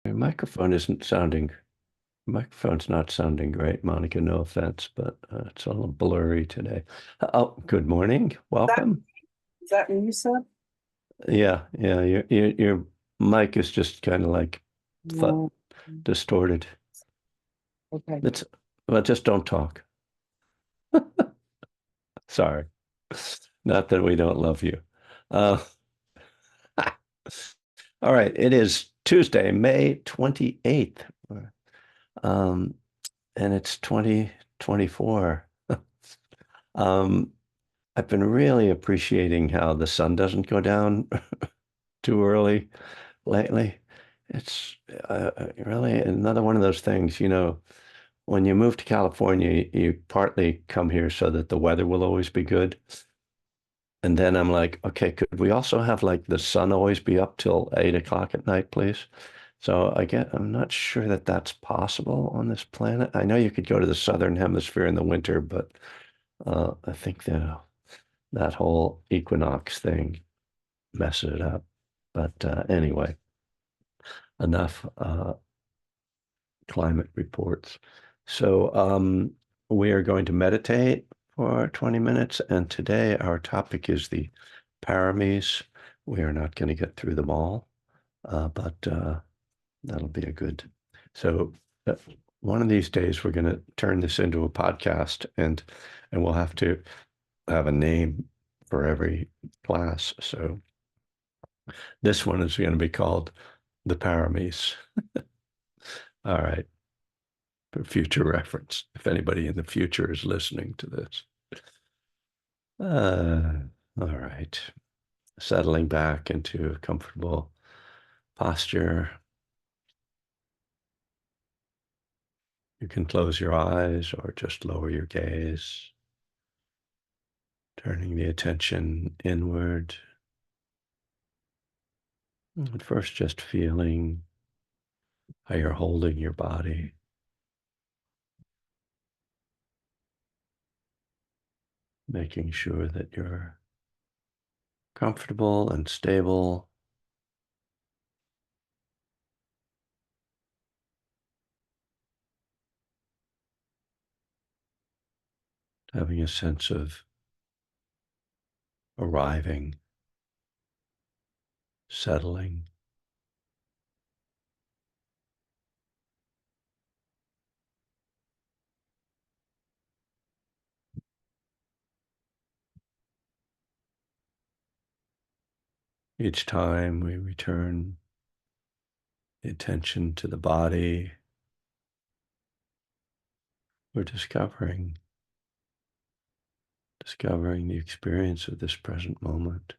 Your microphone isn't sounding, microphone's not sounding great, Monica. No offense, but it's a little blurry today. Oh, good morning. That Welcome. is that what you said? Yeah. Your mic is just kind of like fu No. distorted. Okay. It's well, just don't talk. Sorry. Not that we don't love you. Uh, all right. It is Tuesday, May 28th. Um, and it's 2024. Um, I've been really appreciating how the sun doesn't go down too early lately. It's really another one of those things, when you move to California, you partly come here so that the weather will always be good. And then I'm like, okay, could we also have like the sun always be up till 8 o'clock at night, please? So I'm not sure that that's possible on this planet. I know you could go to the southern hemisphere in the winter, but I think that whole equinox thing messes it up. But anyway, enough climate reports. So we are going to meditate for 20 minutes, and today our topic is the paramis. We are not going to get through them all, but that'll be a good. So uh, one of these days we're going to turn this into a podcast, and we'll have to have a name for every class. So this one is going to be called the paramis. All right, for future reference, if anybody in the future is listening to this. Uh, all right, settling back into a comfortable posture. You can close your eyes or just lower your gaze, turning the attention inward. At first, just feeling how you're holding your body, making sure that you're comfortable and stable, having a sense of arriving, settling. Each time we return the attention to the body, we're discovering the experience of this present moment,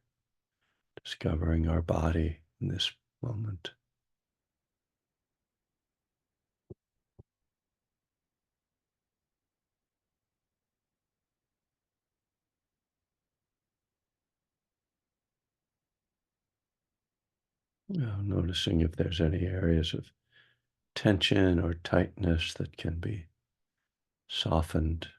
discovering our body in this moment. Noticing if there's any areas of tension or tightness that can be softened.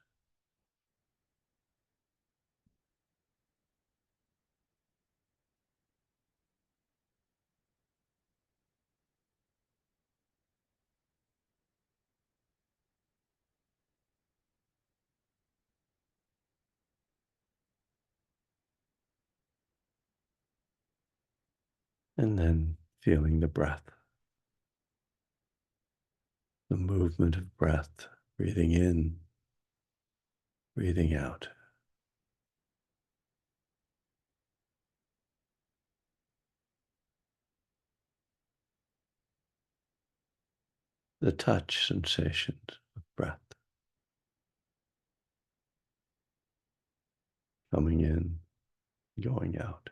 And then feeling the breath, the movement of breath, breathing in, breathing out. The touch sensations of breath coming in, going out.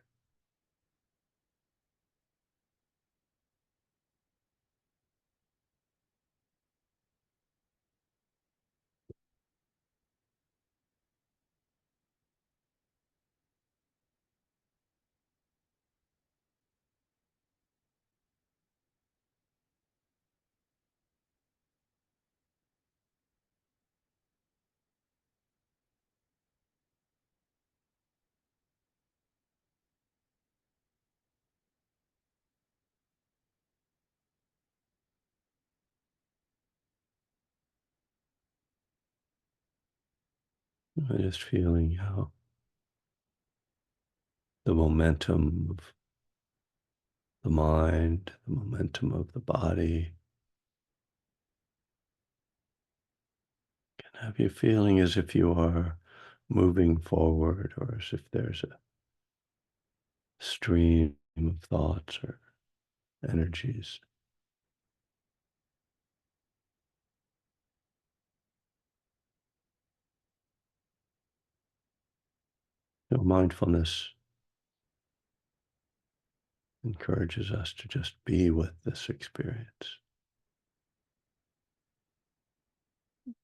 Just feeling how the momentum of the mind, the momentum of the body can have you feeling as if you are moving forward or as if there's a stream of thoughts or energies. Mindfulness encourages us to just be with this experience.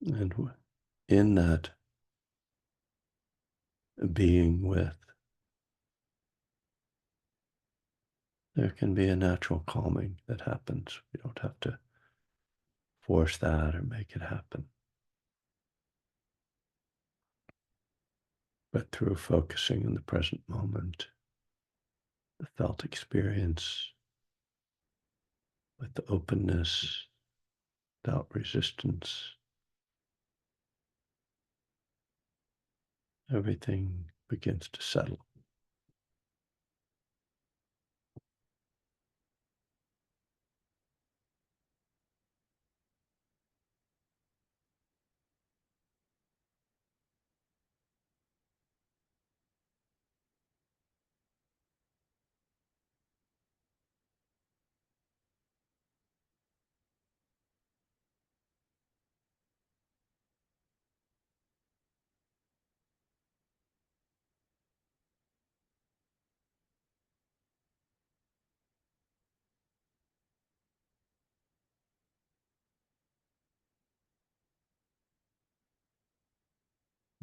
And in that being with, there can be a natural calming that happens. We don't have to force that or make it happen. But through focusing in the present moment, the felt experience with the openness, without resistance, everything begins to settle.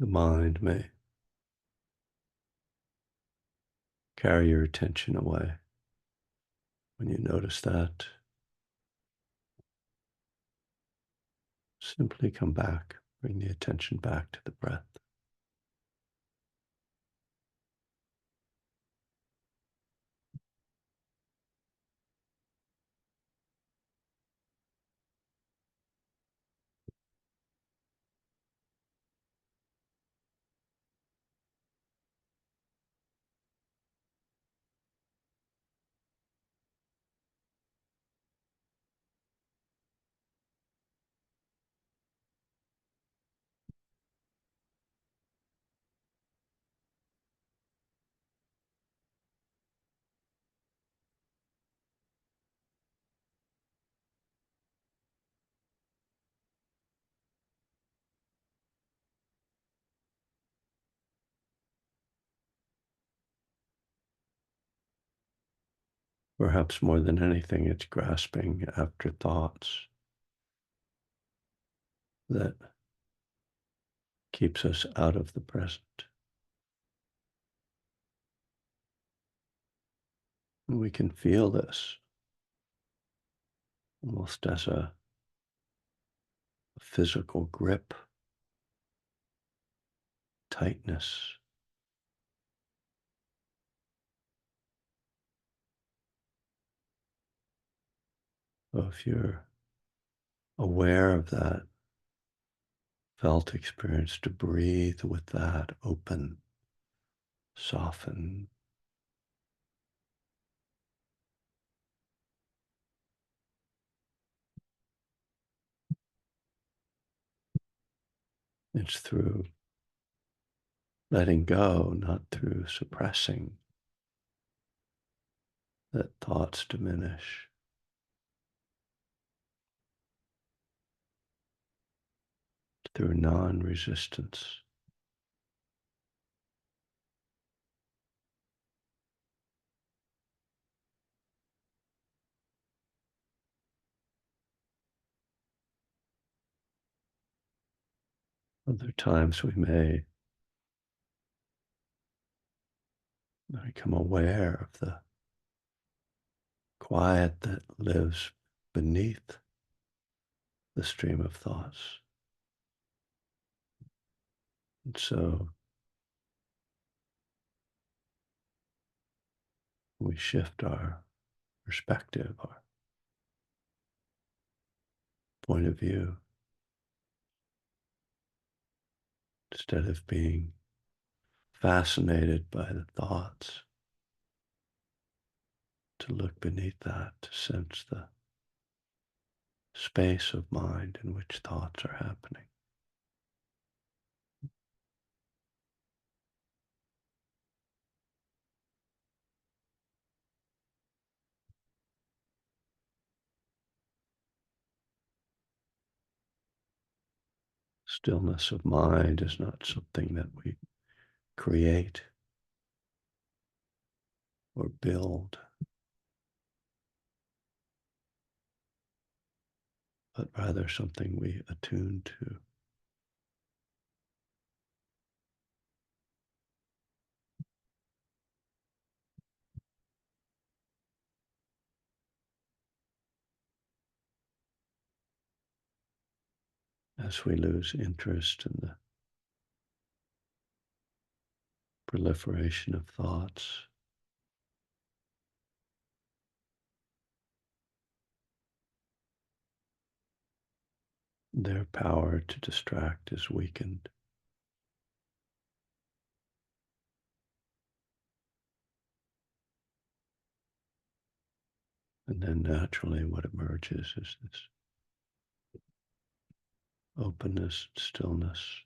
The mind may carry your attention away. When you notice that, simply come back, bring the attention back to the breath. Perhaps more than anything, it's grasping after thoughts that keeps us out of the present. And we can feel this almost as a physical grip, tightness. So if you're aware of that felt experience, to breathe with that, open, soften. It's through letting go, not through suppressing, that thoughts diminish. Through non-resistance. Other times we may become aware of the quiet that lives beneath the stream of thoughts. And so we shift our perspective, our point of view instead of being fascinated by the thoughts, to look beneath that, to sense the space of mind in which thoughts are happening. Stillness of mind is not something that we create or build, but rather something we attune to. As we lose interest in the proliferation of thoughts, their power to distract is weakened. And then naturally what emerges is this openness, stillness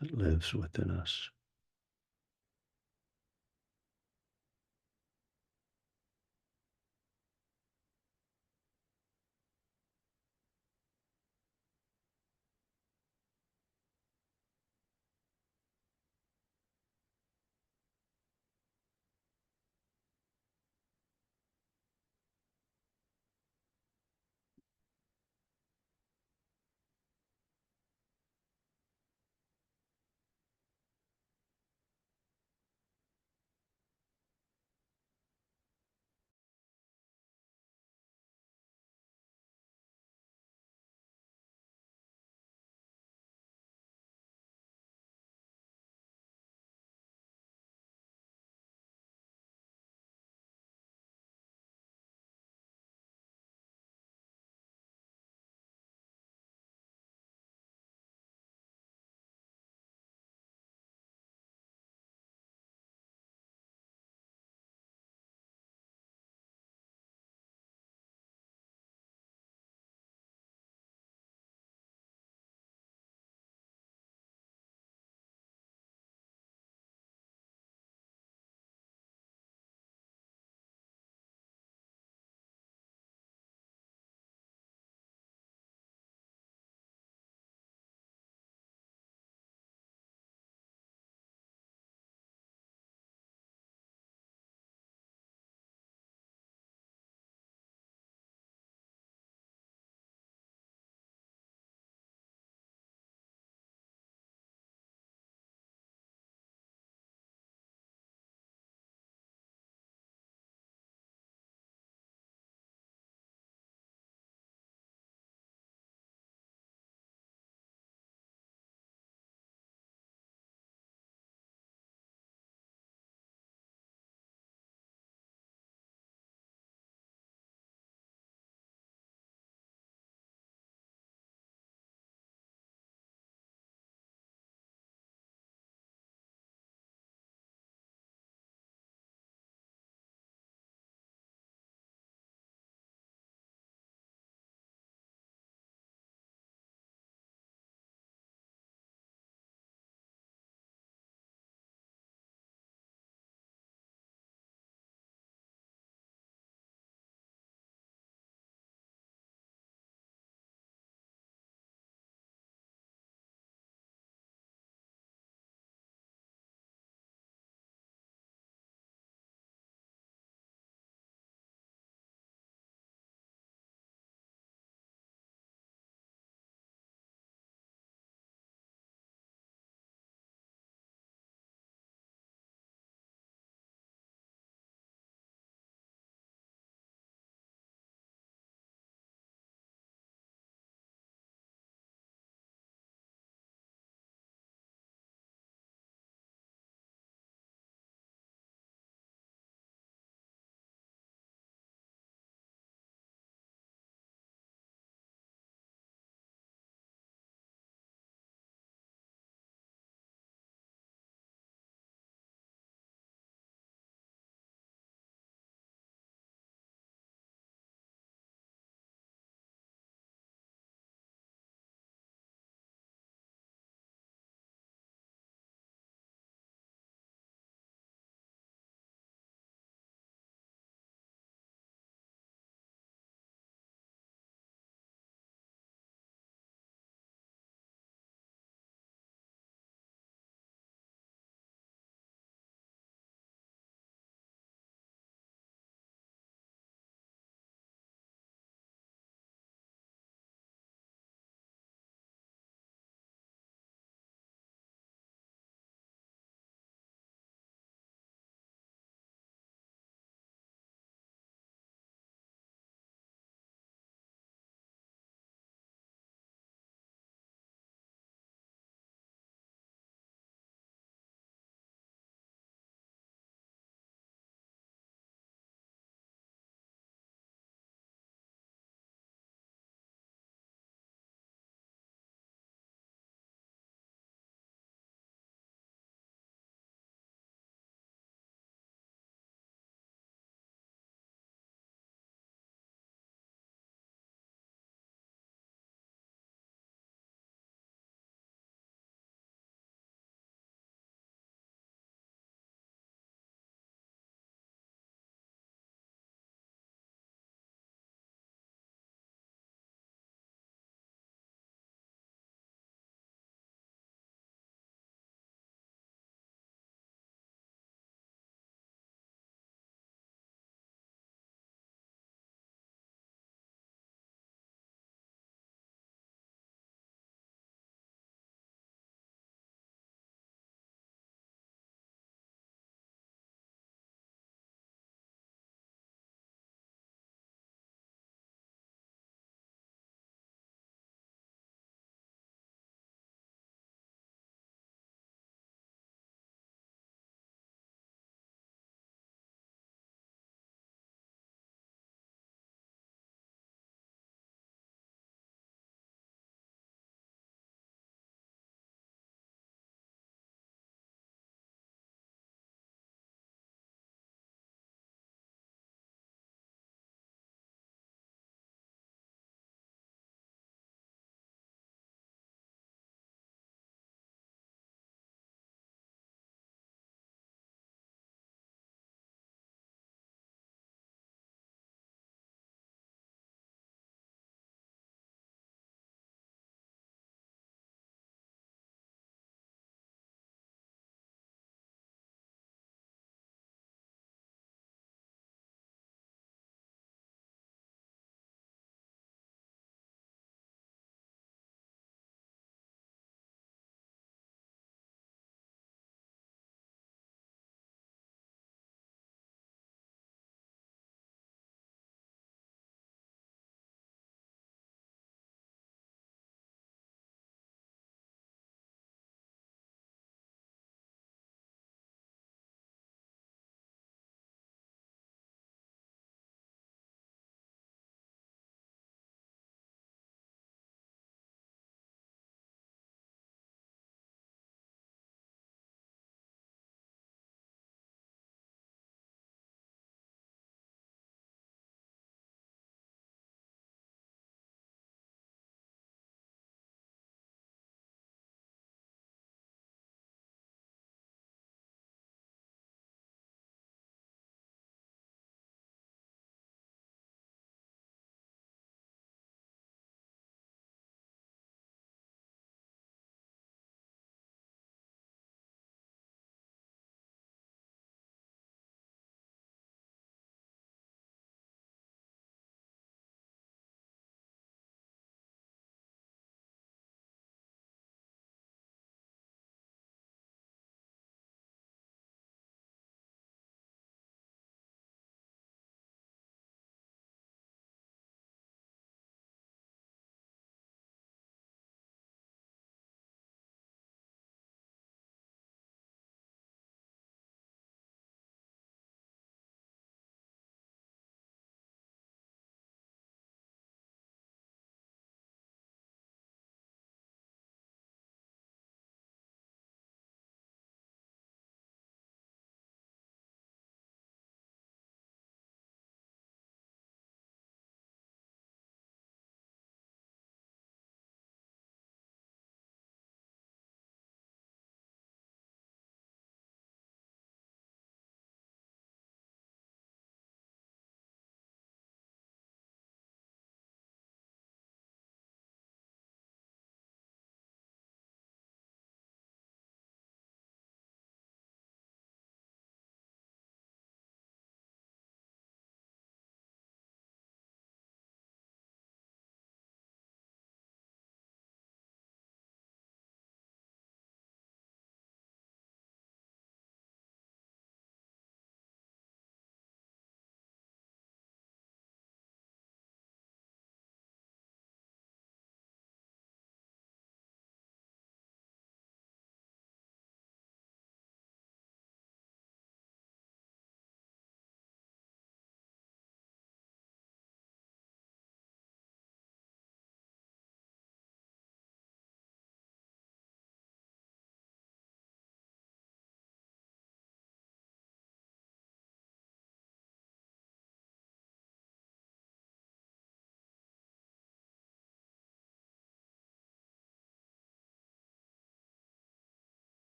that lives within us.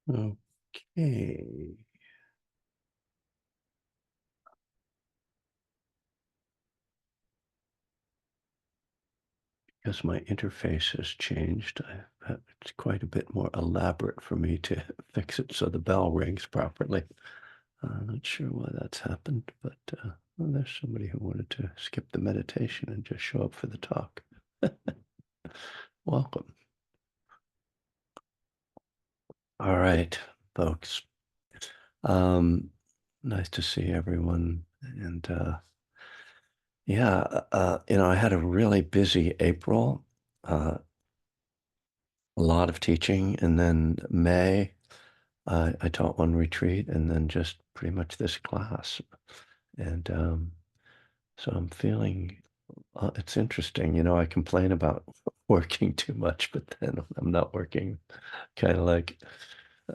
Okay. Because my interface has changed, it's quite a bit more elaborate for me to fix it so the bell rings properly. I'm not sure why that's happened, but well, there's somebody who wanted to skip the meditation and just show up for the talk. Welcome. All right, folks. Um, nice to see everyone. And yeah, I had a really busy April, a lot of teaching, and then May, I taught one retreat, and then just pretty much this class. And so I'm feeling it's interesting. I complain about working too much, but then I'm not working, kind of like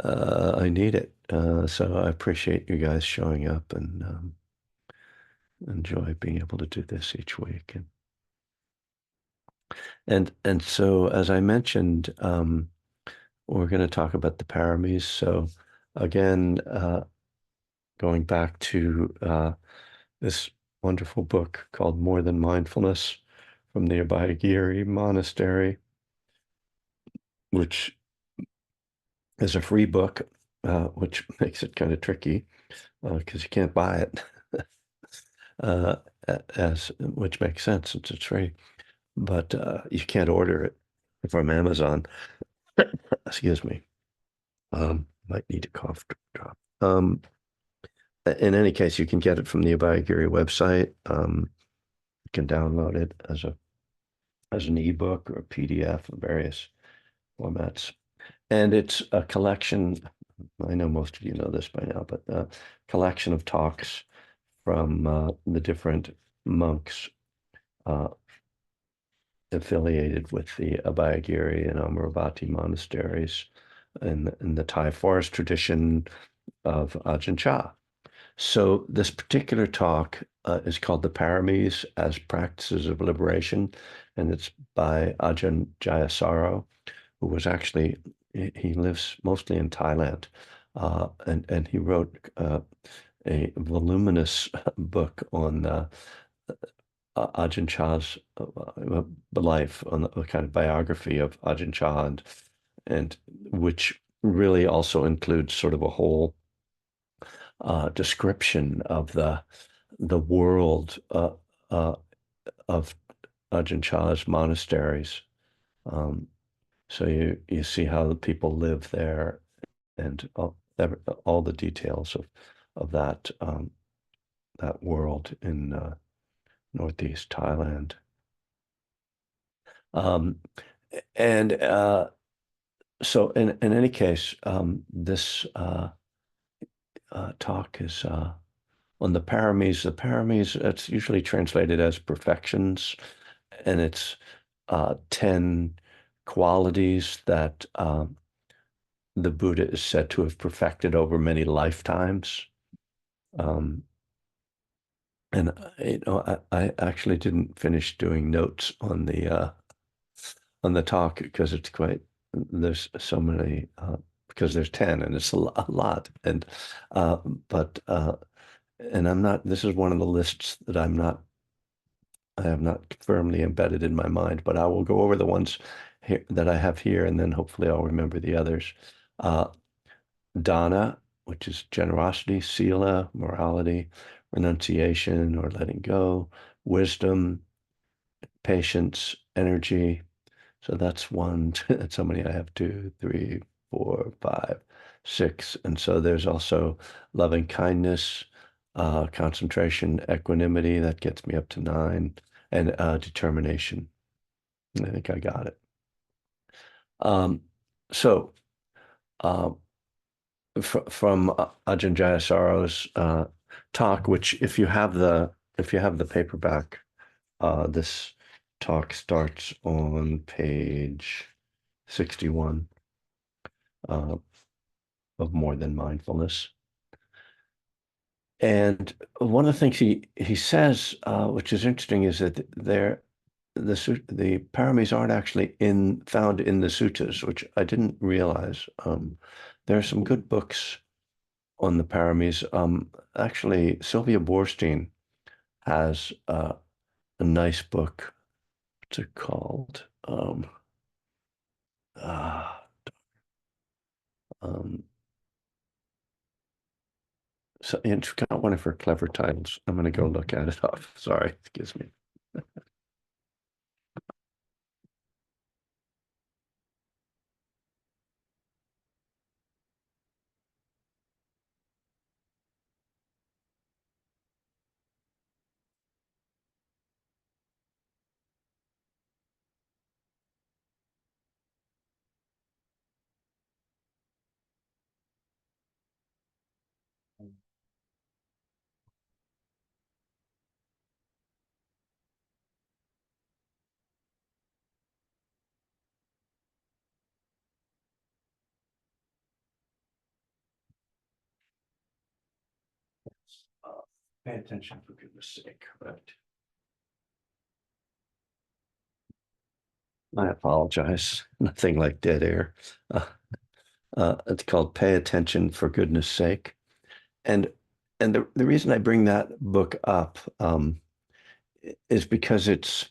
I need it. So I appreciate you guys showing up and enjoy being able to do this each week. And so as I mentioned, we're going to talk about the paramis. So again, going back to this wonderful book called More Than Mindfulness from the Abhayagiri Monastery, which is a free book, which makes it kind of tricky because you can't buy it, uh, as which makes sense since it's free, but you can't order it from Amazon. Excuse me. Might need a cough drop. In any case, you can get it from the Abhayagiri website. You can download it as an ebook or a PDF of various formats. And it's a collection, I know most of you know this by now, but a collection of talks from the different monks uh, affiliated with the Abhayagiri and Amaravati monasteries in the Thai forest tradition of Ajahn Chah. So this particular talk is called The Paramis as Practices of Liberation, and it's by Ajahn Jayasaro, who was actually, he lives mostly in Thailand, and he wrote a voluminous book on Ajahn Chah's life, on a kind of biography of Ajahn Chah, and which really also includes sort of a whole description of the world of Ajahn Chah's monasteries. Um, so you see how the people live there and all the details of that world in northeast Thailand. Um, and so in any case, this talk is on the paramis. The paramis, it's usually translated as perfections, and it's 10 qualities that the Buddha is said to have perfected over many lifetimes. Um, and I actually didn't finish doing notes on the talk because it's quite there's so many because there's 10 and it's a lot and uh, but and I'm not this is one of the lists that I have not firmly embedded in my mind, but I will go over the ones here that I have here, and then hopefully I'll remember the others. Uh, Dana, which is generosity, Sila, morality, renunciation or letting go, wisdom, patience, energy. So that's one. That's how many I have? Two, three, four, five, six. And so there's also loving kindness, concentration, equanimity. That gets me up to nine, and determination. I think I got it. Um, so uh, from Ajahn Jayasaro's talk, which if you have the paperback, this talk starts on page 61 uh, of More Than Mindfulness. And one of the things he says, which is interesting, is that the paramis aren't actually found in the suttas, which I didn't realize. there are some good books on the paramis. Actually, Sylvia Boorstein has a nice book. What's it called? Uh, um, so it's got one of her clever titles. I'm going to go look at it up. Sorry, excuse me. Uh, Pay attention for goodness sake, right? I apologize. Nothing like dead air. Uh, it's called Pay Attention for Goodness Sake. And the reason I bring that book up is because it's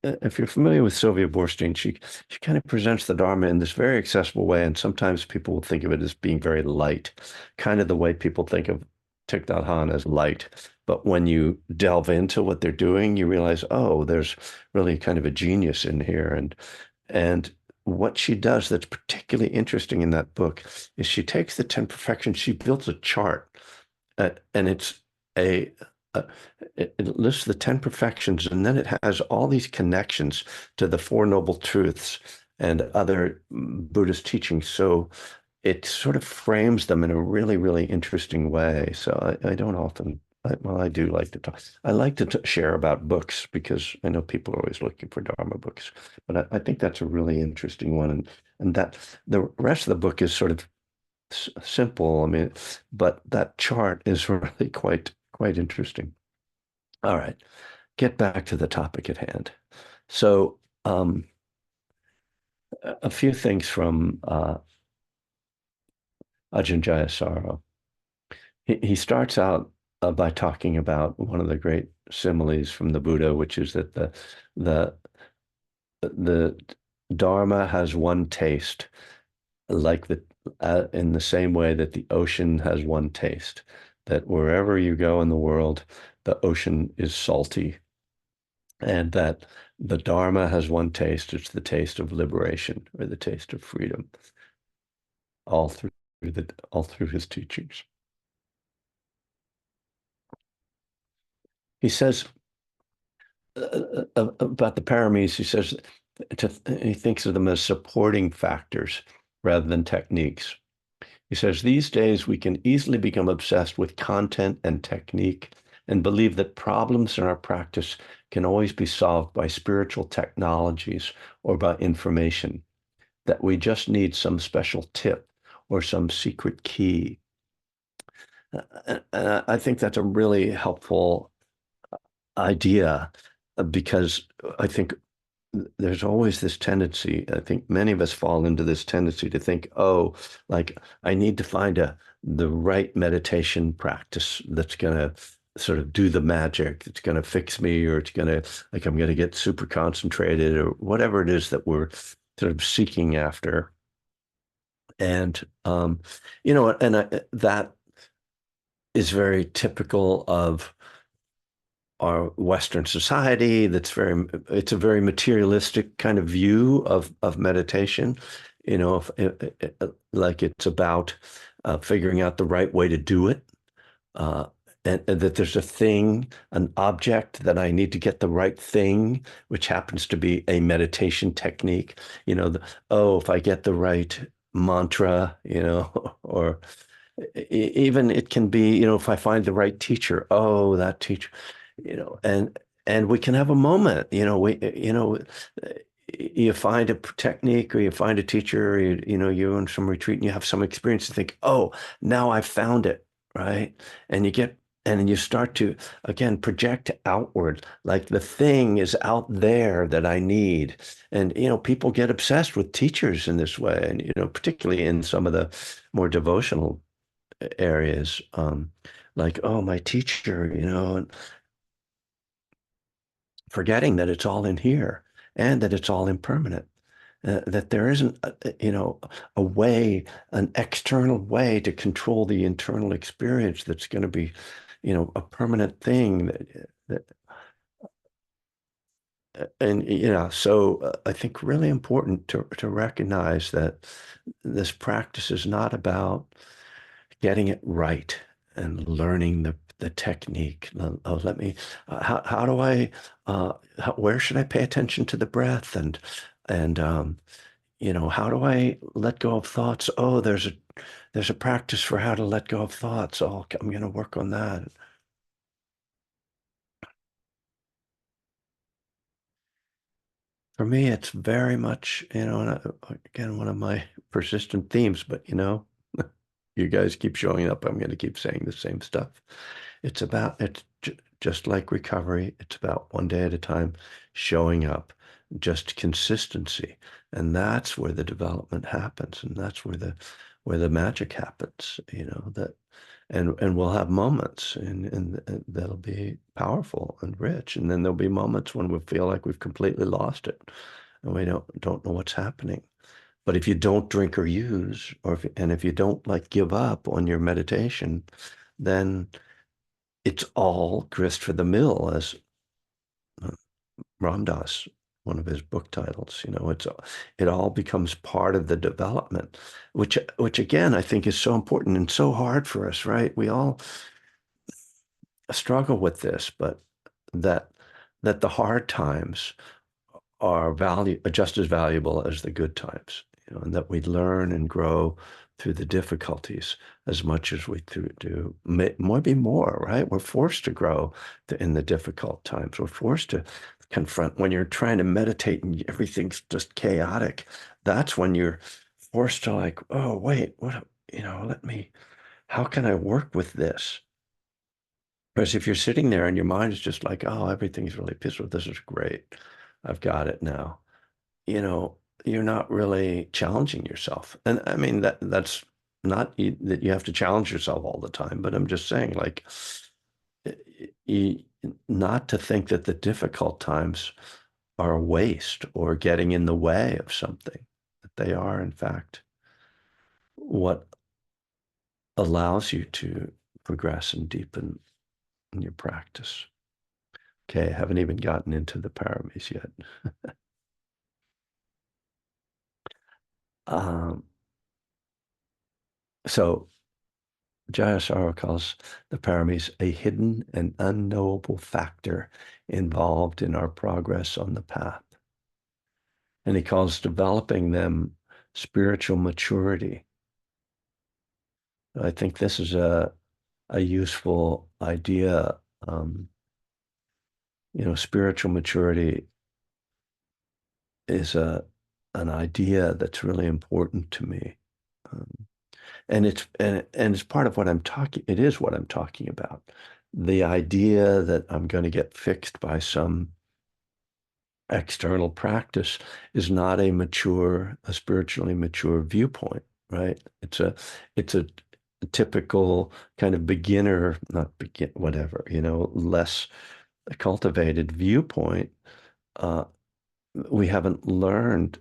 if you're familiar with Sylvia Boorstein, she kind of presents the Dharma in this very accessible way, and sometimes people will think of it as being very light, kind of the way people think of Thich Nhat Hanh as light. But when you delve into what they're doing, you realize, oh, there's really kind of a genius in here. And what she does that's particularly interesting in that book is she takes the 10 perfections, she builds a chart, and a, a it lists the 10 perfections, and then it has all these connections to the Four Noble Truths and other Buddhist teachings. So it sort of frames them in a really, really interesting way. So I don't often, well, I do like to talk. I like to share about books because I know people are always looking for Dharma books, but I think that's a really interesting one. And that the rest of the book is sort of simple. I mean, but that chart is really quite interesting. All right, get back to the topic at hand. So, a few things from Ajahn Jayasaro. He starts out by talking about one of the great similes from the Buddha, which is that the the Dharma has one taste, like the in the same way that the ocean has one taste. That wherever you go in the world, the ocean is salty, and that the Dharma has one taste. It's the taste of liberation or the taste of freedom, all through all through his teachings. He says about the paramis, he says he thinks of them as supporting factors rather than techniques. He says these days we can easily become obsessed with content and technique and believe that problems in our practice can always be solved by spiritual technologies or by information, that we just need some special tip or some secret key. And I think that's a really helpful idea because I think there's always this tendency, I think many of us fall into this tendency to think, oh, like I need to find the right meditation practice that's going to sort of do the magic, that's going to fix me, or it's going to, like, I'm going to get super concentrated, or whatever it is that we're sort of seeking after. And, that is very typical of our Western society. It's a very materialistic kind of view of meditation. Like it's about figuring out the right way to do it, uh, and that there's a thing, an object that I need to get the right thing, which happens to be a meditation technique. Oh, if I get the right mantra, or even it can be, if I find the right teacher, oh, that teacher, and we can have a moment, you find a technique or you find a teacher, or you're in some retreat and you have some experience and think, oh, now I found it, right? And you get, and then you start to, again, project outward, like the thing is out there that I need. And, people get obsessed with teachers in this way. And, particularly in some of the more devotional areas, like, oh, my teacher, and forgetting that it's all in here and that it's all impermanent. That there isn't, a way, an external way to control the internal experience that's going to be, a permanent thing and so I think really important to recognize that this practice is not about getting it right and learning the technique. Oh, let me, how do I, where should I pay attention to the breath and how do I let go of thoughts? Oh, there's a practice for how to let go of thoughts. Oh, I'm going to work on that. For me, it's very much, and again, one of my persistent themes, but you guys keep showing up. I'm going to keep saying the same stuff. It's just like recovery. It's about one day at a time, showing up, just consistency. And that's where the development happens. And that's where the magic happens, and we'll have moments and that'll be powerful and rich. And then there'll be moments when we feel like we've completely lost it and we don't know what's happening. But if you don't drink or use, if you don't like give up on your meditation, then it's all grist for the mill, as uh, Ram Dass, one of his book titles. It all becomes part of the development, which again I think is so important and so hard for us, right? We all struggle with this, but that that the hard times are just as valuable as the good times, and that we learn and grow through the difficulties as much as we do, maybe more, right? We're forced to grow in the difficult times. We're forced to confront when you're trying to meditate and everything's just chaotic. That's when you're forced to like, oh, wait, what, how can I work with this? Whereas if you're sitting there and your mind is just like, oh, everything's really peaceful, this is great. I've got it now. you know, you're not really challenging yourself. And I mean that's not that you have to challenge yourself all the time, but I'm just saying like you, not to think that the difficult times are a waste or getting in the way of something, that they are in fact what allows you to progress and deepen in your practice. Okay, I haven't even gotten into the paramis yet. Um, so Jayasaro calls the paramis a hidden and unknowable factor involved in our progress on the path. And he calls developing them spiritual maturity. I think this is a useful idea. Spiritual maturity is an idea that's really important to me. Um, and it's part of what I'm talking, it is what I'm talking about. The idea that I'm going to get fixed by some external practice is not a spiritually mature viewpoint, right? It's a typical kind of beginner, not begin, whatever, less cultivated viewpoint. Uh, we haven't learned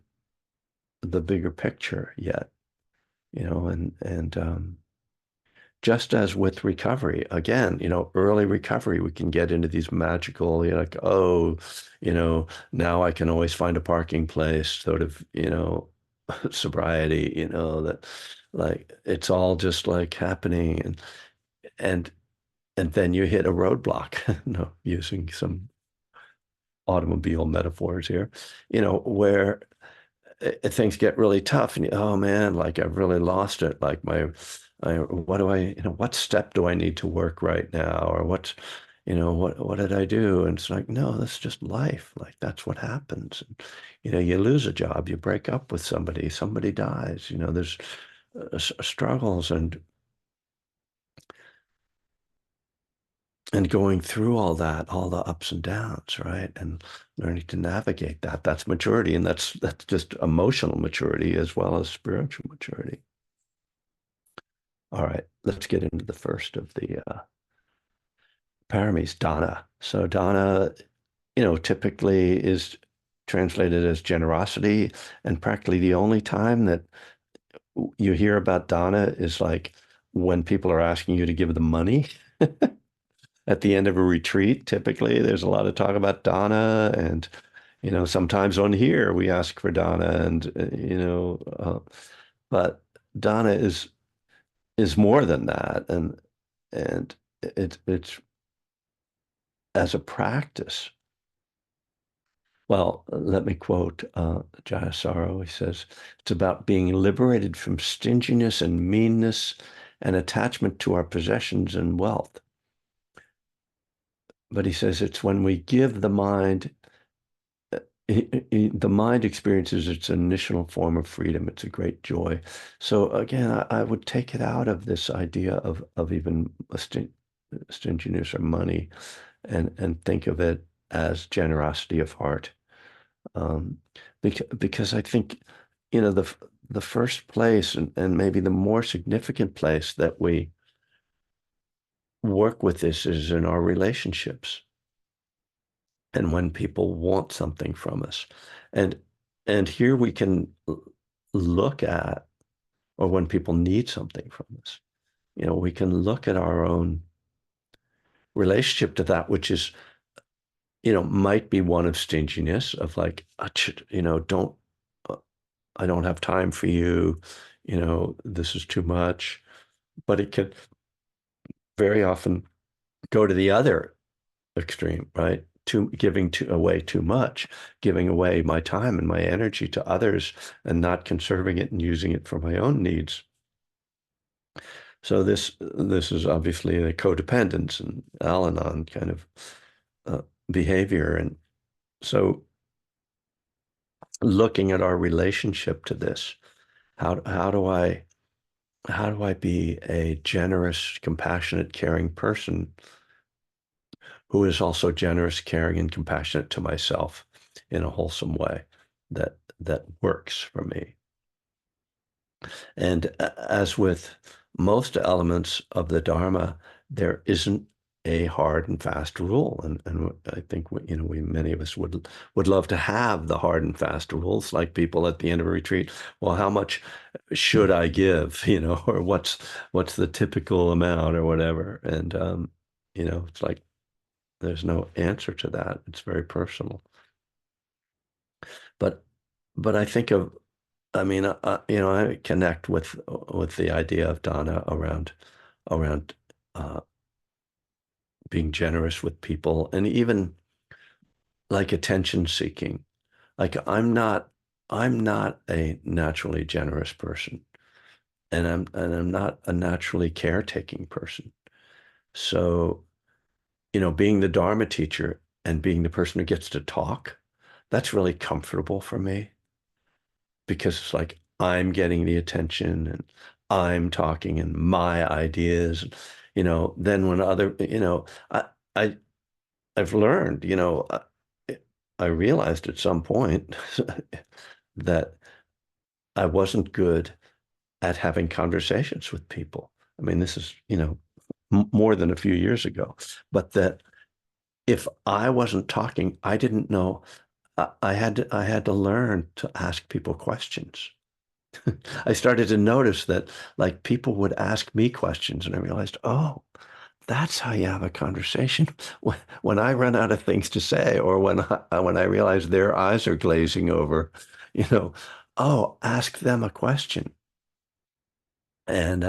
the bigger picture yet, and just as with recovery, again, early recovery, we can get into these magical, like, oh, now I can always find a parking place, sort of, sobriety, that like it's all just like happening and and then you hit a roadblock, using some automobile metaphors here, where things get really tough and oh man, like I've really lost it. Like what do what step do I need to work right now? Or what did I do? And it's like, no, that's just life. Like that's what happens. And, you lose a job, you break up with somebody dies, there's struggles. And and going through all that, all the ups and downs, right? And learning to navigate that. That's maturity. And that's just emotional maturity as well as spiritual maturity. All right, let's get into the first of the paramis, dana. So dana, typically is translated as generosity, and practically the only time that you hear about dana is like when people are asking you to give them money at the end of a retreat. Typically, there's a lot of talk about dana, and sometimes on here we ask for dana, and but dana is more than that, and it's as a practice. Well, let me quote Jayasaro. He says, it's about being liberated from stinginess and meanness and attachment to our possessions and wealth. But he says it's when we give the mind, the mind experiences its initial form of freedom. It's a great joy. So again, I would take it out of this idea of even a stinginess or money, and think of it as generosity of heart. Um, because I think, the first place, and maybe the more significant place that we work with this is in our relationships, and when people want something from us. And and here we can look at, or when people need something from us, we can look at our own relationship to that, which is, might be one of stinginess, of like, don't, uh, I don't have time for you, this is too much. But it can very often go to the other extreme, right? To giving away too much, giving away my time and my energy to others and not conserving it and using it for my own needs. So this is obviously a codependence and Al-Anon kind of uh, behavior. And so looking at our relationship to this, how do I be a generous, compassionate, caring person who is also generous, caring, and compassionate to myself in a wholesome way that works for me? And as with most elements of the Dharma, there isn't a hard and fast rule. And I think we many of us would love to have the hard and fast rules, like people at the end of a retreat. Well, how much should I give? Or what's the typical amount or whatever. And it's like there's no answer to that. It's very personal. But but I think of, I mean, I connect with the idea of dana around uh, being generous with people, and even like attention seeking. Like I'm not a naturally generous person, and I'm not a naturally caretaking person. So, being the Dharma teacher and being the person who gets to talk, that's really comfortable for me, because it's like I'm getting the attention and I'm talking and my ideas. Then when other, I I've learned, I realized at some point that I wasn't good at having conversations with people. I mean, this is, more than a few years ago, but that if I wasn't talking, I didn't know. I had to learn to ask people questions. I started to notice that, like, people would ask me questions, and I realized, oh, that's how you have a conversation. When I run out of things to say, or when I realize their eyes are glazing over, you know, oh, ask them a question. And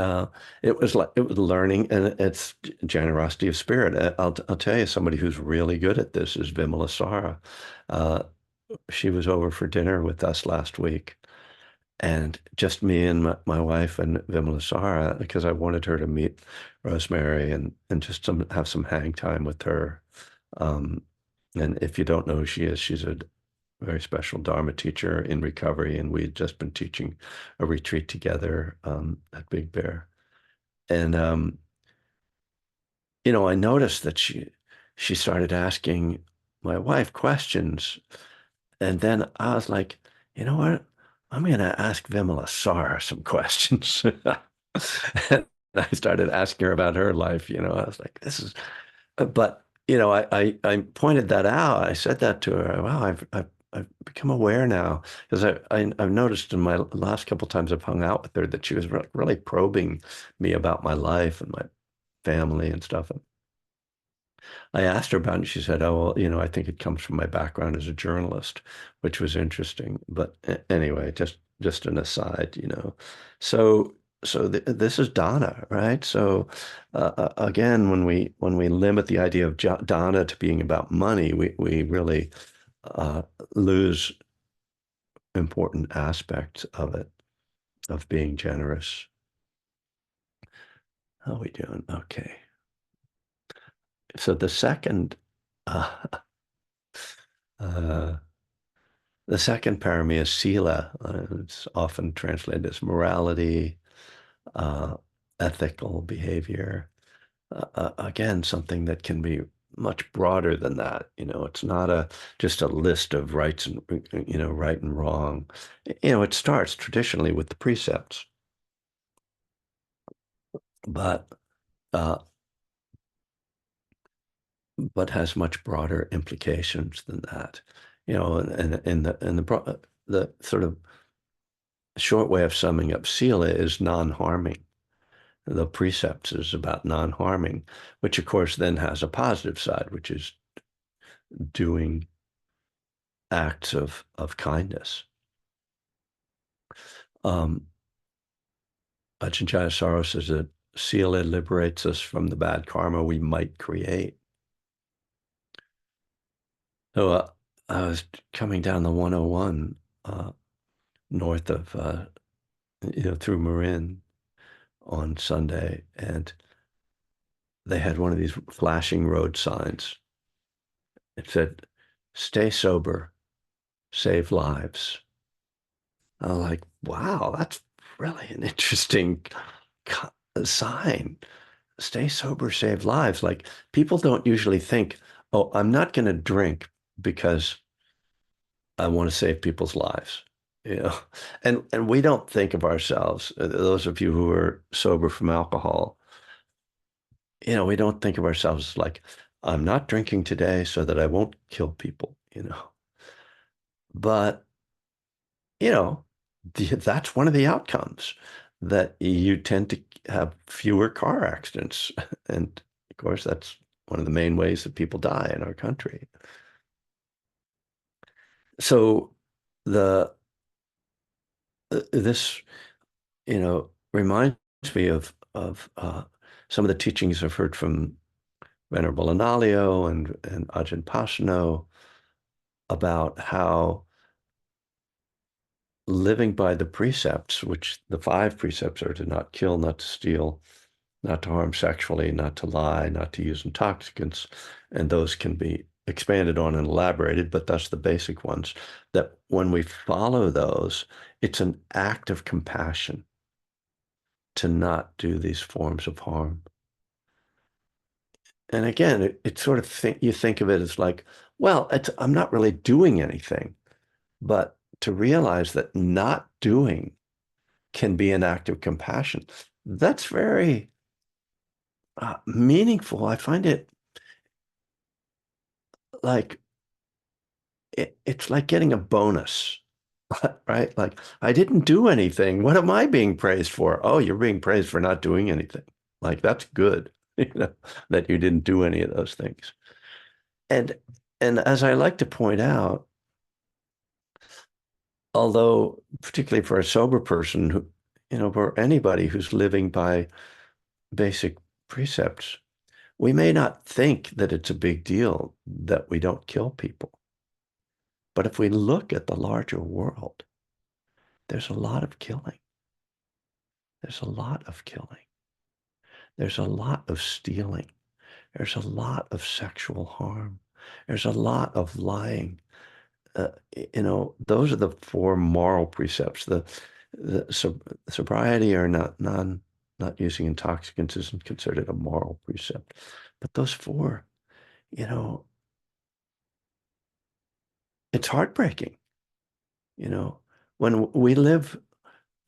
it was learning, and it's generosity of spirit. I'll tell you, somebody who's really good at this is Vimalasara. Uh, she was over for dinner with us last week, and just me and my wife and Vimalasara, because I wanted her to meet Rosemary, and just have some hang time with her. Um, and if you don't know who she is, she's a very special Dharma teacher in recovery, and we had just been teaching a retreat together at Big Bear. And I noticed that she started asking my wife questions, and then I was like, you know what? I'm gonna ask Vimalasara some questions. And I started asking her about her life. I was like, this is, but I pointed that out. I said that to her. Wow, I've become aware now because I've noticed in my last couple times I've hung out with her that she was really probing me about my life and my family and stuff. And I asked her about it, and she said, "Oh, well, I think it comes from my background as a journalist," which was interesting. But anyway, just an aside. So this is dana, right? So again, when we limit the idea of dana to being about money, we really uh, lose important aspects of it, of being generous. How are we doing? Okay. So uh, uh, the second parami is sila. It's often translated as morality, uh, ethical behavior. Again, something that can be much broader than that. It's not just a list of rights and right and wrong. It starts traditionally with the precepts, but uh, has much broader implications than that. And the sort of short way of summing up sila is non-harming. The precepts is about non-harming, which of course then has a positive side, which is doing acts of kindness. Um, Ajahn Jayasaro says that sila liberates us from the bad karma we might create. So I was coming down the 101 north of, through Marin on Sunday, and they had one of these flashing road signs. It said, "Stay sober, save lives." I was like, wow, that's really an interesting sign. Stay sober, save lives. Like people don't usually think, oh, I'm not going to drink because I want to save people's lives. You know, and we don't think of ourselves, those of you who are sober from alcohol, we don't think of ourselves like, I'm not drinking today so that I won't kill people. But you know, that's one of the outcomes that you tend to have fewer car accidents. And of course, that's one of the main ways that people die in our country. So the this, reminds me of some of the teachings I've heard from Venerable Análio and Ajahn Pasanno about how living by the precepts, which the five precepts are to not kill, not to steal, not to harm sexually, not to lie, not to use intoxicants, and those can be expanded on and elaborated, but that's the basic ones, that when we follow those, it's an act of compassion to not do these forms of harm. And again, it sort of you think of it as like, well, I'm not really doing anything, but to realize that not doing can be an act of compassion. That's very meaningful. I find it like it's like getting a bonus, right? Like I didn't do anything. What am I being praised for? Oh, you're being praised for not doing anything. Like that's good, that you didn't do any of those things. And and as I like to point out, although particularly for a sober person who, for anybody who's living by basic precepts, we may not think that it's a big deal that we don't kill people. But if we look at the larger world, there's a lot of killing. There's a lot of killing. There's a lot of stealing. There's a lot of sexual harm. There's a lot of lying. Those are the four moral precepts. The sobriety or not using intoxicants isn't considered a moral precept. But those four, you know, it's heartbreaking, you know, when we live,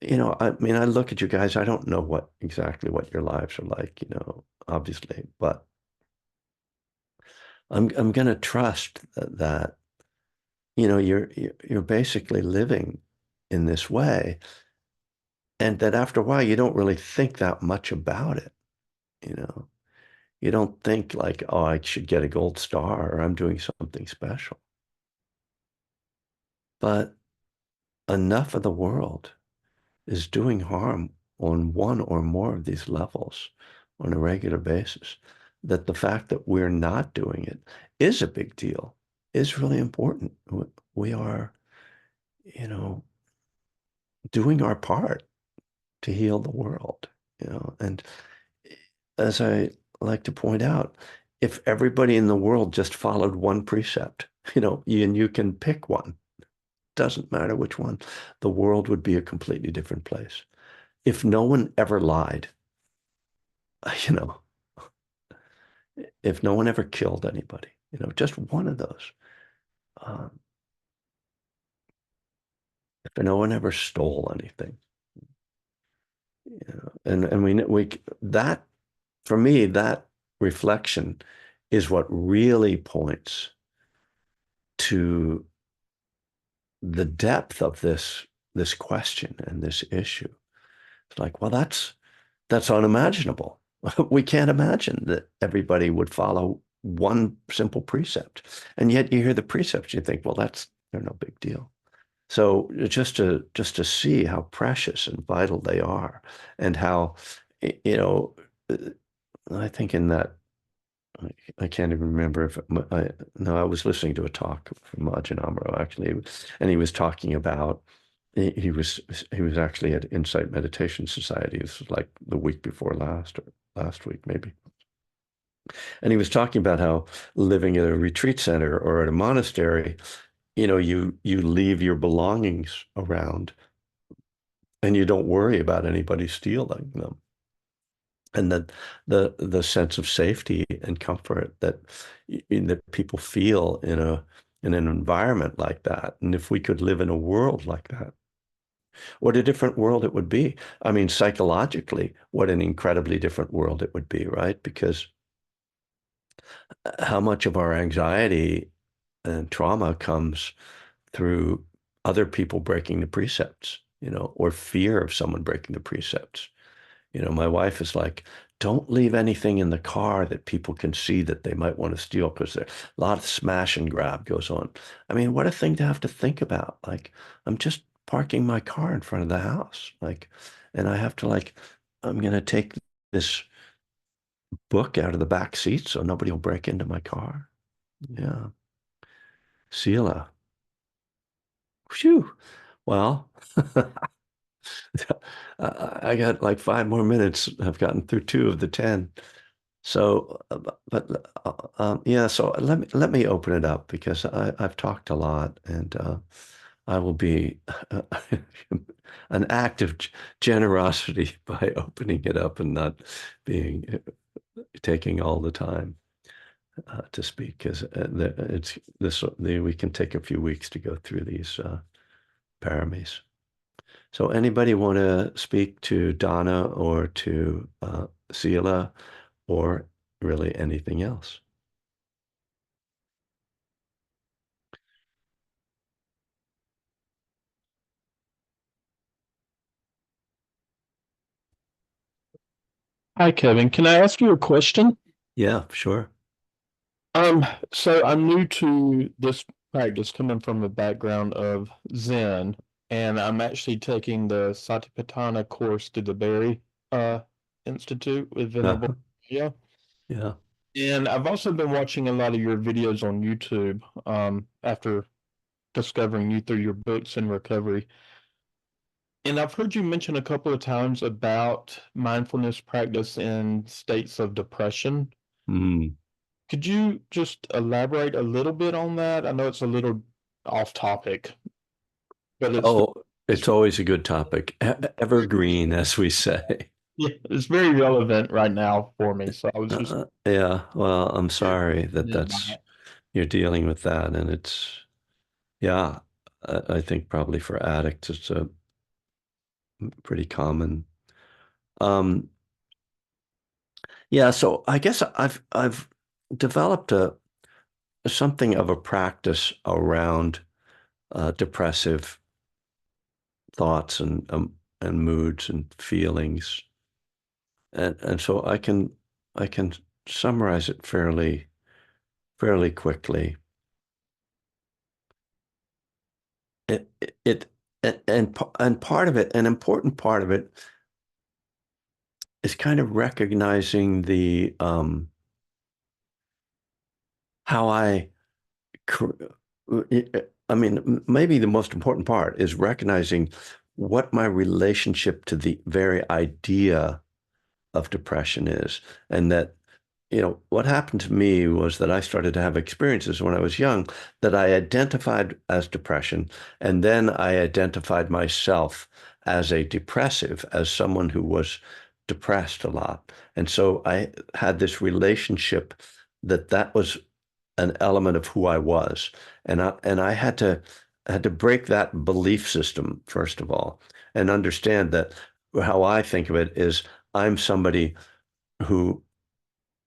I mean, I look at you guys, I don't know exactly what your lives are like, obviously, but I'm going to trust that, you're basically living in this way, and that after a while you don't really think that much about it, you know. You don't think like, oh, I should get a gold star or I'm doing something special. But enough of the world is doing harm on one or more of these levels on a regular basis, that the fact that we're not doing it is a big deal, is really important. We are, you know, doing our part to heal the world, and as I like to point out, if everybody in the world just followed one precept, and you can pick one, doesn't matter which one, the world would be a completely different place. If no one ever lied, you know, if no one ever killed anybody, just one of those. Um, if no one ever stole anything, and we that for me, that reflection is what really points to the depth of this question and this issue. It's like, well, that's unimaginable. We can't imagine that everybody would follow one simple precept. And yet you hear the precepts, you think, well, they're no big deal. So just to see how precious and vital they are, and how, you know, I think in that, I can't even remember if no, I was listening to a talk from Ajahn actually, and he was talking about he was actually at Insight Meditation Society. This was like the week before last or last week maybe, and he was talking about how living at a retreat center or at a monastery, you leave your belongings around and you don't worry about anybody stealing them. And that the sense of safety and comfort that people feel in an environment like that. And if we could live in a world like that, what a different world it would be. I mean, psychologically, what an incredibly different world it would be, right? Because how much of our anxiety and trauma comes through other people breaking the precepts, or fear of someone breaking the precepts. My wife is like, don't leave anything in the car that people can see that they might want to steal, because a lot of smash and grab goes on. I mean, what a thing to have to think about. Like, I'm just parking my car in front of the house. Like, and I have to I'm going to take this book out of the back seat so nobody will break into my car. Yeah. Sila. Phew. Well, I got like 5 more minutes. I've gotten through two of the 10. So, yeah, so let me open it up because I've talked a lot, and I will be an act of generosity by opening it up and not being taking all the time to speak, because it's we can take a few weeks to go through these paramis. So anybody want to speak to Donna or to Sila, or really anything else? Hi, Kevin. Can I ask you a question? Yeah, sure. Um, so I'm new to this practice coming from a background of Zen, and I'm actually taking the Satipatthana course through the Berry Institute with Venerable. Uh, Yeah. yeah. And I've also been watching a lot of your videos on YouTube, after discovering you through your books and recovery. And I've heard you mention a couple of times about mindfulness practice in states of depression. Mm. Could you just elaborate a little bit on that? I know it's a little off topic, but Oh, it's it's always a good topic. Evergreen, as we say. Yeah, it's very relevant right now for me. So I was just Yeah, well, I'm sorry that fascinated by it. you're dealing with that, and it's yeah, I think probably for addicts it's a pretty common. Um, yeah, so I guess I've developed a something of a practice around depressive thoughts and moods and feelings, and so I can summarize it fairly quickly. It it and part of it, an important part of it, is kind of recognizing the how cr- I mean, maybe the most important part is recognizing what my relationship to the very idea of depression is, and that what happened to me was that I started to have experiences when I was young that I identified as depression, and then I identified myself as a depressive, as someone who was depressed a lot. And so I had this relationship that was an element of who I was. And I had to break that belief system, first of all, and understand that how I think of it is I'm somebody who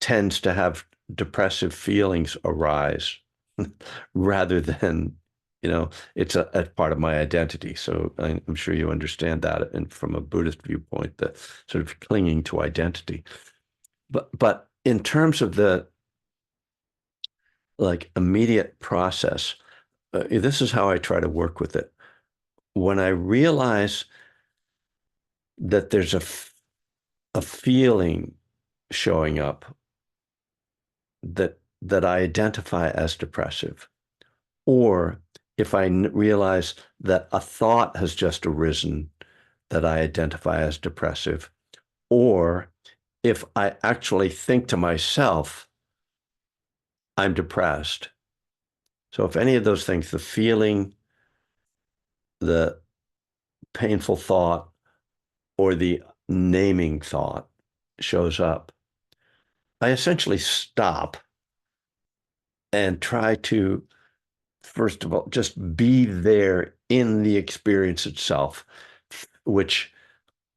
tends to have depressive feelings arise rather than, it's a part of my identity. So I'm sure you understand that. And from a Buddhist viewpoint, the sort of clinging to identity. But in terms of the like immediate process, this is how I try to work with it. When I realize that there's a feeling showing up that I identify as depressive, or if I realize that a thought has just arisen that I identify as depressive, or if I actually think to myself, I'm depressed. So if any of those things, the feeling, the painful thought, or the naming thought shows up, I essentially stop and try to, first of all, just be there in the experience itself, which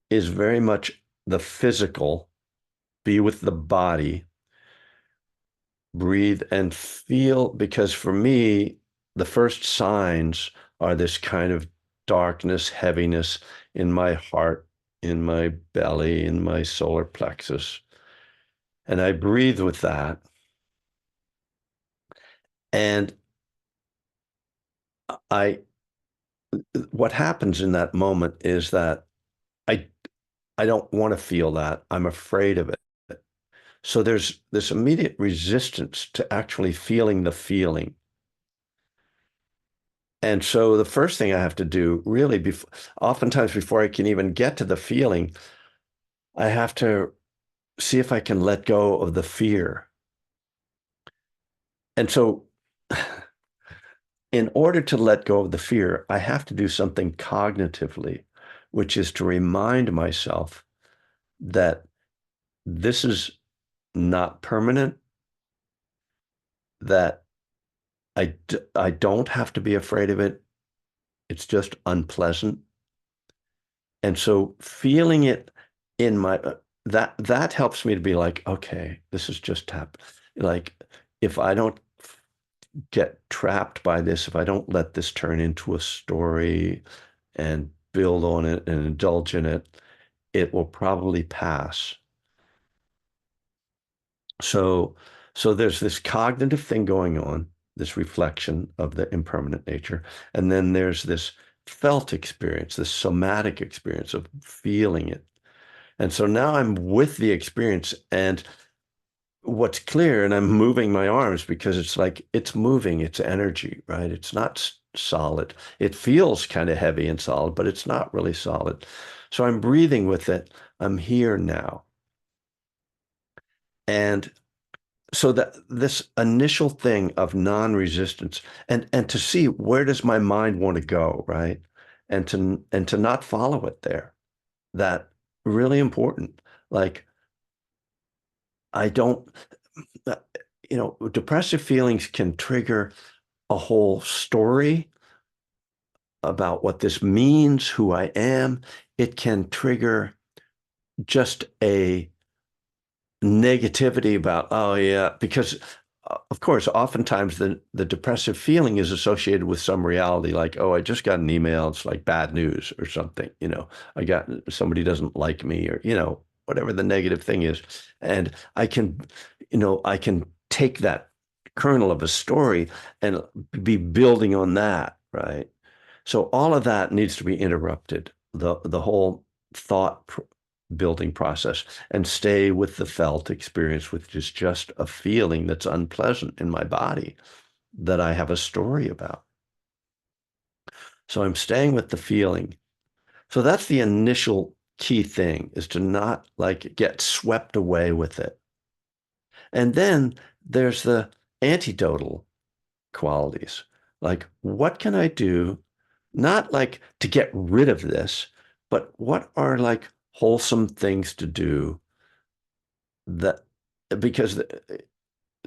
is very much the physical, be with the body, breathe and feel. Because for me, the first signs are this kind of darkness, heaviness in my heart, in my belly, in my solar plexus. And I breathe with that. And I, what happens in that moment is that I, I don't want to feel that. I'm afraid of it. So there's this immediate resistance to actually feeling the feeling. And so the first thing I have to do, really, oftentimes before I can even get to the feeling, I have to see if I can let go of the fear. And so, in order to let go of the fear, I have to do something cognitively, which is to remind myself that this is not permanent, that I don't have to be afraid of it. It's just unpleasant. And so feeling it in my that helps me to be like, okay, this is just happened. Like if I don't get trapped by this, if I don't let this turn into a story and build on it and indulge in it, it will probably pass. So so there's this cognitive thing going on, this reflection of the impermanent nature, and then there's this felt experience, this somatic experience of feeling it. And so now I'm with the experience, and what's clear, and I'm moving my arms because it's like it's moving, it's energy, right? It's not solid. It feels kind of heavy and solid, but it's not really solid. So I'm breathing with it. I'm here now. And so that this initial thing of non-resistance and to see where does my mind want to go, right? And to not follow it there. That really important. Like, I don't, uh, depressive feelings can trigger a whole story about what this means, who I am. It can trigger just a negativity about, oh yeah, because of course, oftentimes the depressive feeling is associated with some reality, like, oh, I just got an email, it's like bad news or something, I got somebody doesn't like me, or whatever the negative thing is. And I can take that kernel of a story and be building on that, right? So all of that needs to be interrupted, the whole thought building process, and stay with the felt experience, which is just a feeling that's unpleasant in my body that I have a story about. So I'm staying with the feeling. So that's the initial key thing, is to not like get swept away with it. And then there's the antidotal qualities. Like, what can I do, not like to get rid of this, but what are like wholesome things to do that, because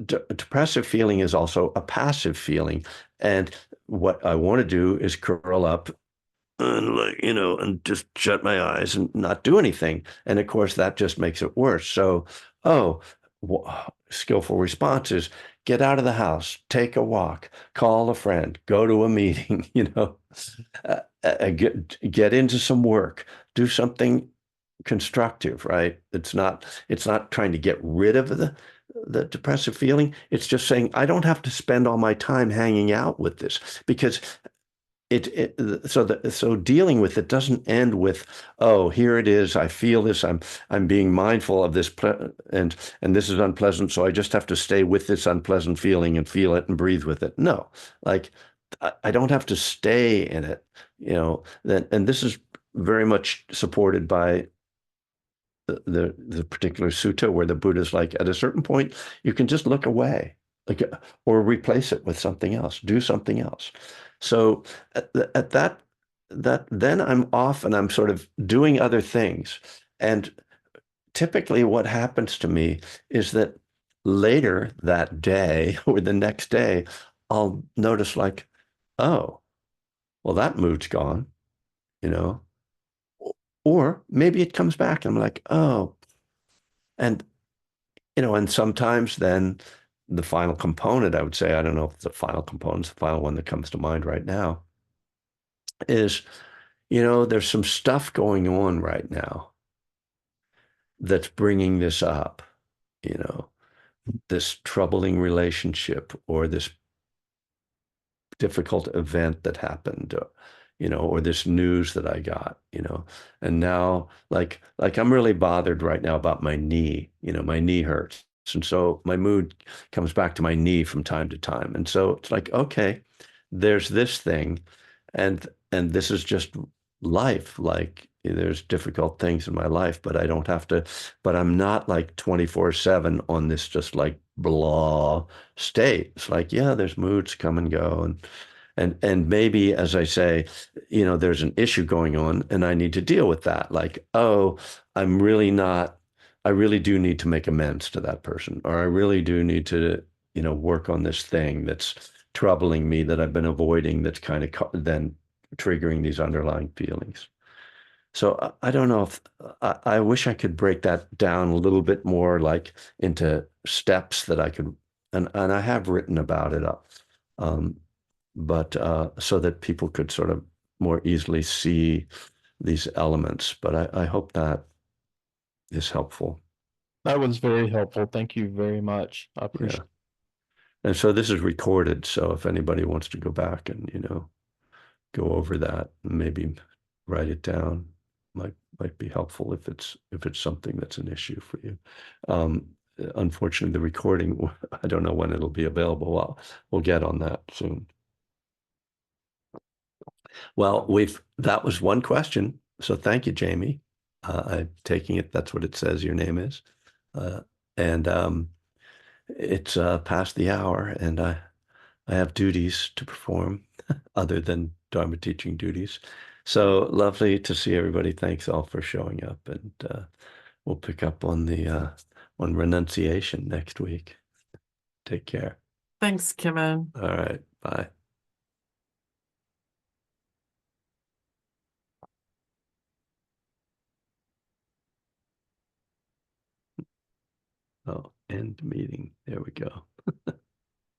depressive feeling is also a passive feeling. And what I want to do is curl up and and just shut my eyes and not do anything. And of course, that just makes it worse. So, oh, skillful response is get out of the house, take a walk, call a friend, go to a meeting, get into some work, do something constructive, right? It's not trying to get rid of the depressive feeling. It's just saying I don't have to spend all my time hanging out with this, because so dealing with it doesn't end with, oh, here it is, I feel this, I'm being mindful of this and this is unpleasant, so I just have to stay with this unpleasant feeling and feel it and breathe with it. No, like I don't have to stay in it, and this is very much supported by the particular sutta, where the Buddha's like, at a certain point, you can just look away, like, or replace it with something else, do something else. So at that then I'm off and I'm sort of doing other things. And typically what happens to me is that later that day or the next day, I'll notice like, oh, well, that mood's gone, you know, or maybe it comes back. I'm like, oh, and and sometimes then the final component, I would say, I don't know if it's the final component, it's the final one that comes to mind right now, is, there's some stuff going on right now that's bringing this up, you know, this troubling relationship or this difficult event that happened, or this news that I got, and now like I'm really bothered right now about my knee, my knee hurts. And so my mood comes back to my knee from time to time. And so it's like, okay, there's this thing, and this is just life. Like there's difficult things in my life, but I don't have to, but I'm not like 24/7 on this just like blah state. It's like, yeah, there's moods come and go, and maybe, as I say, there's an issue going on and I need to deal with that. Like, oh, I'm really not, I really do need to make amends to that person, or I really do need to, work on this thing that's troubling me that I've been avoiding, that's kind of then triggering these underlying feelings. So I don't know if I wish I could break that down a little bit more, like into steps that I could, and I have written about it up, um, but so that people could sort of more easily see these elements. But I hope that is helpful. That was very helpful. Thank you very much. I Yeah. appreciate And so this is recorded. So if anybody wants to go back and, go over that, maybe write it down, might be helpful if it's something that's an issue for you. Um, Unfortunately, the recording, I don't know when it'll be available. We'll get on that soon. Well, that was one question. So thank you, Jamie. I'm taking it that's what it says your name is. Uh, and it's past the hour, and I have duties to perform other than Dharma teaching duties. So lovely to see everybody. Thanks all for showing up, and we'll pick up on the on renunciation next week. Take care. Thanks, Kevin. All right. Bye. Oh, end meeting. There we go.